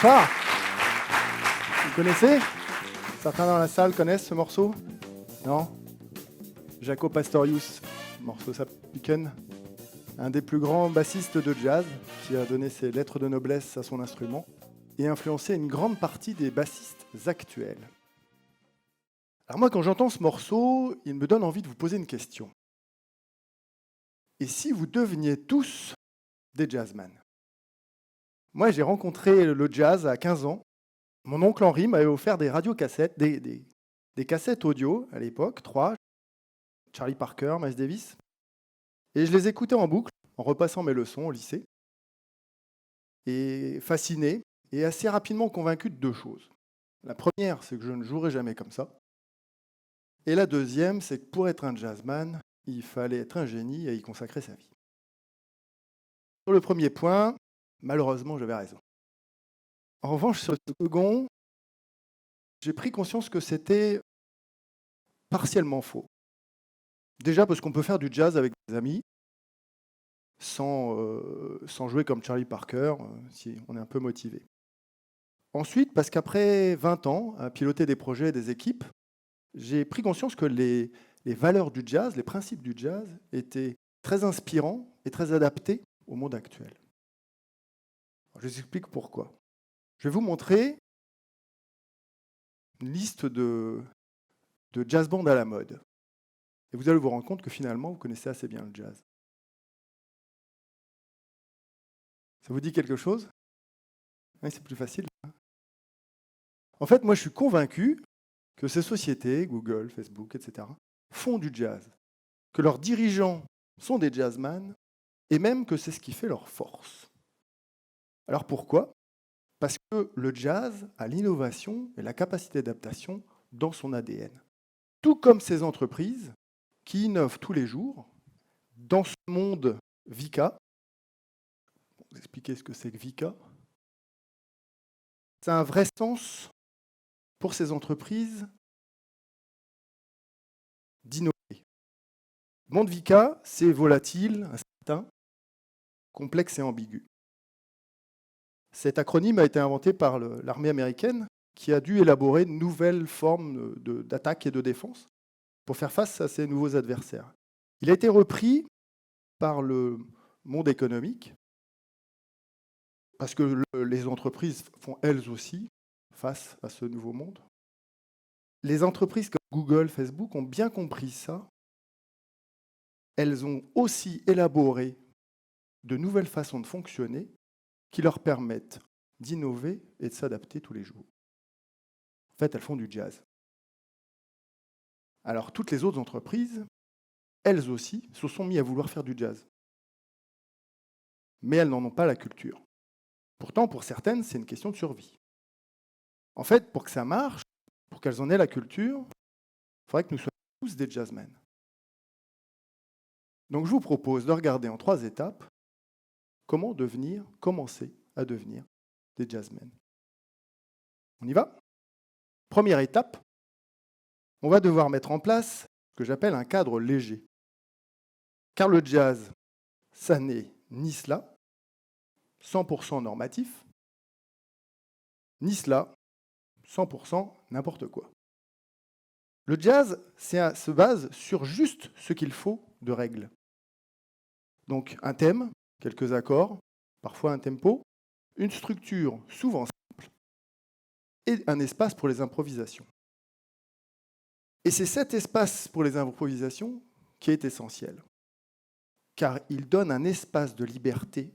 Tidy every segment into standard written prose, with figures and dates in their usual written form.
Blanchard. Vous connaissez? Certains dans la salle connaissent ce morceau? Non? Jaco Pastorius, morceau Sapiken, un des plus grands bassistes de jazz qui a donné ses lettres de noblesse à son instrument et influencé une grande partie des bassistes actuels. Alors moi, quand j'entends ce morceau, il me donne envie de vous poser une question. Et si vous deveniez tous des jazzmen? Moi, j'ai rencontré le jazz à 15 ans. Mon oncle Henri m'avait offert des radiocassettes, des cassettes audio à l'époque, 3, Charlie Parker, Miles Davis. Et je les écoutais en boucle, en repassant mes leçons au lycée. Et fasciné, et assez rapidement convaincu de deux choses. La première, c'est que je ne jouerai jamais comme ça. Et la deuxième, c'est que pour être un jazzman, il fallait être un génie et y consacrer sa vie. Sur le premier point, malheureusement, j'avais raison. En revanche, sur le second, j'ai pris conscience que c'était partiellement faux. Déjà parce qu'on peut faire du jazz avec des amis, sans jouer comme Charlie Parker, si on est un peu motivé. Ensuite, parce qu'après 20 ans à piloter des projets et des équipes, j'ai pris conscience que les valeurs du jazz, les principes du jazz étaient très inspirants et très adaptés au monde actuel. Alors, je vous explique pourquoi. Je vais vous montrer une liste de jazz bands à la mode. Et vous allez vous rendre compte que finalement, vous connaissez assez bien le jazz. Ça vous dit quelque chose? Oui, c'est plus facile. En fait, moi, je suis convaincu que ces sociétés, Google, Facebook, etc., font du jazz, que leurs dirigeants sont des jazzman, et même que c'est ce qui fait leur force. Alors pourquoi? Parce que le jazz a l'innovation et la capacité d'adaptation dans son ADN. Tout comme ces entreprises qui innovent tous les jours dans ce monde VICA. Vous expliquer ce que c'est que VICA. C'est un vrai sens pour ces entreprises d'innover. Le monde VICA, c'est volatile, incertain, complexe et ambigu. Cet acronyme a été inventé par l'armée américaine qui a dû élaborer de nouvelles formes d'attaque et de défense pour faire face à ces nouveaux adversaires. Il a été repris par le monde économique parce que les entreprises font elles aussi face à ce nouveau monde. Les entreprises comme Google, Facebook ont bien compris ça. Elles ont aussi élaboré de nouvelles façons de fonctionner qui leur permettent d'innover et de s'adapter tous les jours. En fait, elles font du jazz. Alors, toutes les autres entreprises, elles aussi, se sont mises à vouloir faire du jazz. Mais elles n'en ont pas la culture. Pourtant, pour certaines, c'est une question de survie. En fait, pour que ça marche, pour qu'elles en aient la culture, il faudrait que nous soyons tous des jazzmen. Donc, je vous propose de regarder en 3 étapes comment commencer à devenir des jazzmen. On y va? Première étape, on va devoir mettre en place ce que j'appelle un cadre léger. Car le jazz, ça n'est ni cela, 100% normatif, ni cela, 100% n'importe quoi. Le jazz se base sur juste ce qu'il faut de règles. Donc un thème, quelques accords, parfois un tempo, une structure souvent simple et un espace pour les improvisations. Et c'est cet espace pour les improvisations qui est essentiel, car il donne un espace de liberté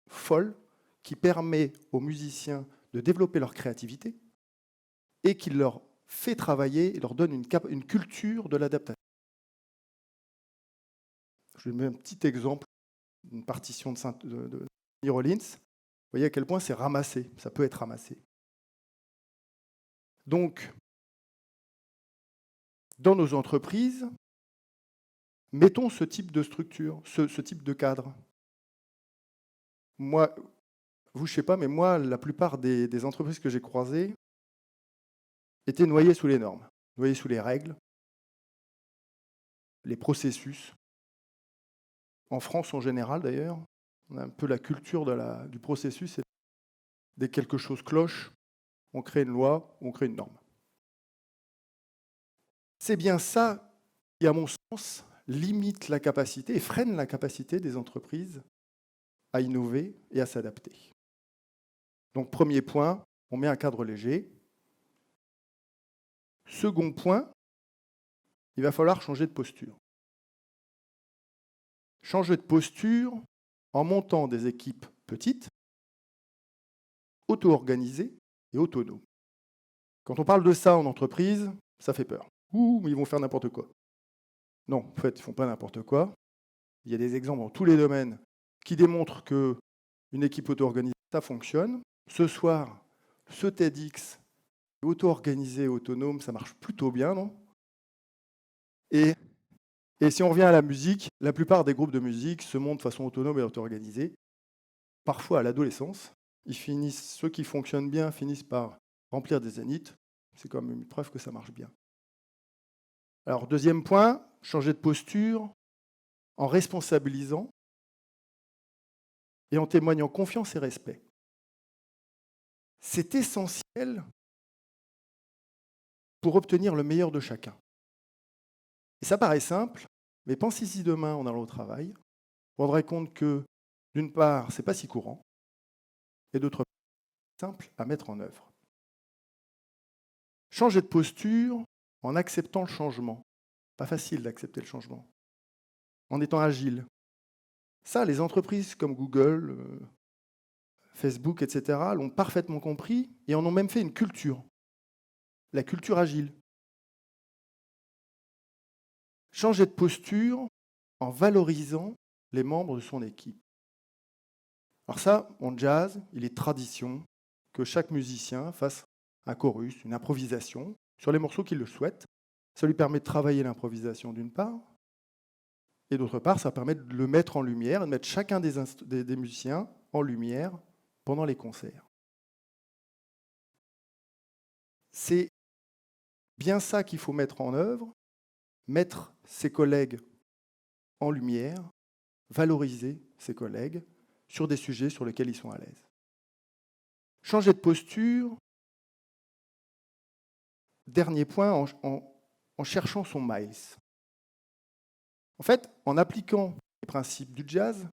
folle qui permet aux musiciens de développer leur créativité et qui leur fait travailler et leur donne une culture de l'adaptation. Je vais mettre un petit exemple d'une partition de New Orleans. Vous voyez à quel point c'est ramassé, ça peut être ramassé. Donc, dans nos entreprises, mettons ce type de structure, ce type de cadre. Moi, vous, je ne sais pas, mais moi, la plupart des entreprises que j'ai croisées étaient noyées sous les normes, noyées sous les règles, les processus. En France, en général, d'ailleurs, on a un peu la culture du processus. Dès que quelque chose cloche, on crée une loi, on crée une norme. C'est bien ça qui, à mon sens, limite la capacité et freine la capacité des entreprises à innover et à s'adapter. Donc, premier point, on met un cadre léger. Second point, il va falloir changer de posture. Changer de posture en montant des équipes petites, auto-organisées et autonomes. Quand on parle de ça en entreprise, ça fait peur. Ouh, ils vont faire n'importe quoi. Non, en fait, ils ne font pas n'importe quoi. Il y a des exemples dans tous les domaines qui démontrent qu'une équipe auto-organisée, ça fonctionne. Ce soir, ce TEDx auto-organisé, autonome, ça marche plutôt bien, non ? Et si on revient à la musique, la plupart des groupes de musique se montent de façon autonome et auto-organisée. Parfois, à l'adolescence, ceux qui fonctionnent bien finissent par remplir des zéniths. C'est comme une preuve que ça marche bien. Alors, deuxième point, changer de posture en responsabilisant et en témoignant confiance et respect. C'est essentiel pour obtenir le meilleur de chacun. Et ça paraît simple, mais pensez si demain on allant au travail, vous vous rendrez compte que, d'une part, ce n'est pas si courant, et d'autre part, c'est simple à mettre en œuvre. Changer de posture en acceptant le changement. Pas facile d'accepter le changement. En étant agile. Ça, les entreprises comme Google, Facebook, etc., l'ont parfaitement compris et en ont même fait une culture. La culture agile. Changer de posture en valorisant les membres de son équipe. Alors ça, en jazz, il est tradition que chaque musicien fasse un chorus, une improvisation sur les morceaux qu'il le souhaite. Ça lui permet de travailler l'improvisation d'une part, et d'autre part, ça permet de le mettre en lumière, de mettre chacun des musiciens en lumière pendant les concerts. C'est bien ça qu'il faut mettre en œuvre, mettre ses collègues en lumière, valoriser ses collègues sur des sujets sur lesquels ils sont à l'aise. Changer de posture, dernier point, en cherchant son miles. En fait, en appliquant les principes du jazz,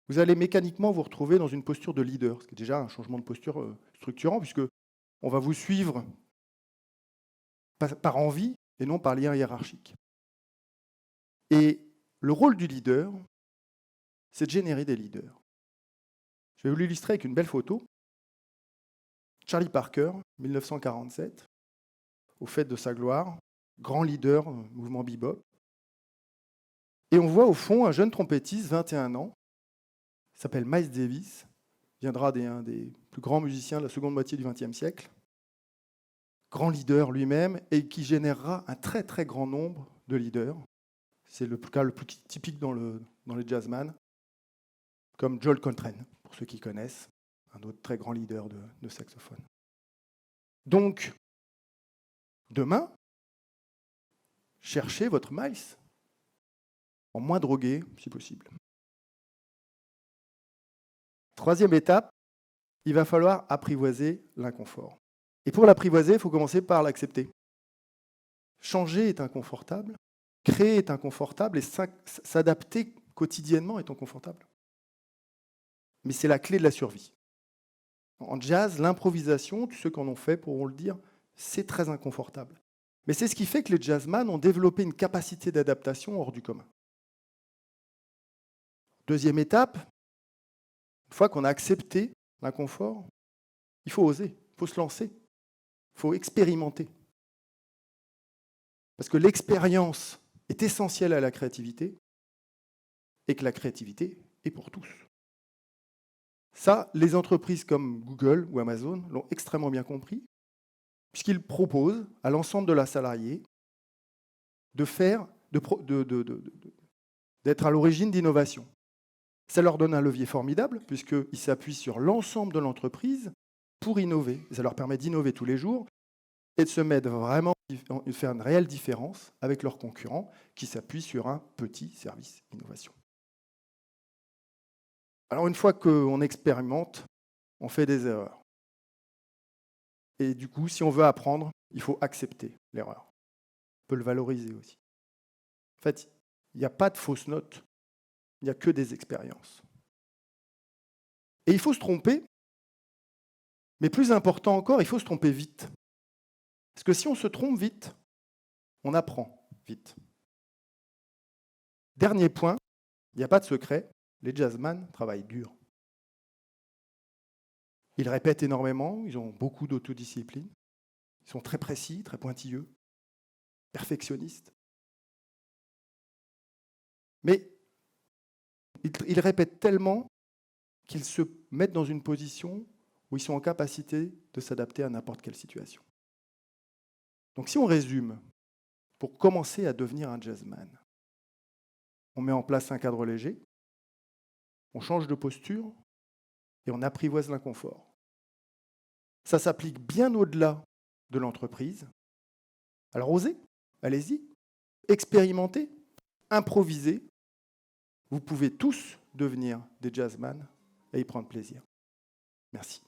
vous allez mécaniquement vous retrouver dans une posture de leader, ce qui est déjà un changement de posture structurant, puisque on va vous suivre par envie et non par lien hiérarchique. Et le rôle du leader, c'est de générer des leaders. Je vais vous l'illustrer avec une belle photo. Charlie Parker, 1947, au fait de sa gloire, grand leader, mouvement bebop. Et on voit au fond un jeune trompettiste, 21 ans, qui s'appelle Miles Davis, viendra un des plus grands musiciens de la seconde moitié du XXe siècle, grand leader lui-même, et qui générera un très très grand nombre de leaders. C'est le cas le plus typique dans les jazzman, comme Joel Coltrane, pour ceux qui connaissent, un autre très grand leader de saxophone. Donc, demain, cherchez votre Miles, en moins drogué, si possible. Troisième étape, il va falloir apprivoiser l'inconfort. Et pour l'apprivoiser, il faut commencer par l'accepter. Changer est inconfortable, créer est inconfortable, et s'adapter quotidiennement est inconfortable. Mais c'est la clé de la survie. En jazz, l'improvisation, tous ceux qui en ont fait pourront le dire, c'est très inconfortable. Mais c'est ce qui fait que les jazzman ont développé une capacité d'adaptation hors du commun. Deuxième étape, une fois qu'on a accepté l'inconfort, il faut oser, il faut se lancer, il faut expérimenter. Parce que l'expérience est essentielle à la créativité et que la créativité est pour tous. Ça, les entreprises comme Google ou Amazon l'ont extrêmement bien compris, puisqu'ils proposent à l'ensemble de la salariée d'être à l'origine d'innovation. Ça leur donne un levier formidable, puisqu'ils s'appuient sur l'ensemble de l'entreprise pour innover. Ça leur permet d'innover tous les jours et de se mettre vraiment, de faire une réelle différence avec leurs concurrents qui s'appuient sur un petit service innovation. Alors une fois qu'on expérimente, on fait des erreurs. Et du coup, si on veut apprendre, il faut accepter l'erreur. On peut le valoriser aussi. En fait, il n'y a pas de fausses notes, il n'y a que des expériences. Et il faut se tromper, mais plus important encore, il faut se tromper vite. Parce que si on se trompe vite, on apprend vite. Dernier point, il n'y a pas de secret, les jazzman travaillent dur. Ils répètent énormément, ils ont beaucoup d'autodiscipline, ils sont très précis, très pointilleux, perfectionnistes. Mais ils répètent tellement qu'ils se mettent dans une position où ils sont en capacité de s'adapter à n'importe quelle situation. Donc si on résume, pour commencer à devenir un jazzman, on met en place un cadre léger, on change de posture et on apprivoise l'inconfort. Ça s'applique bien au-delà de l'entreprise. Alors osez, allez-y, expérimentez, improvisez. Vous pouvez tous devenir des jazzman et y prendre plaisir. Merci.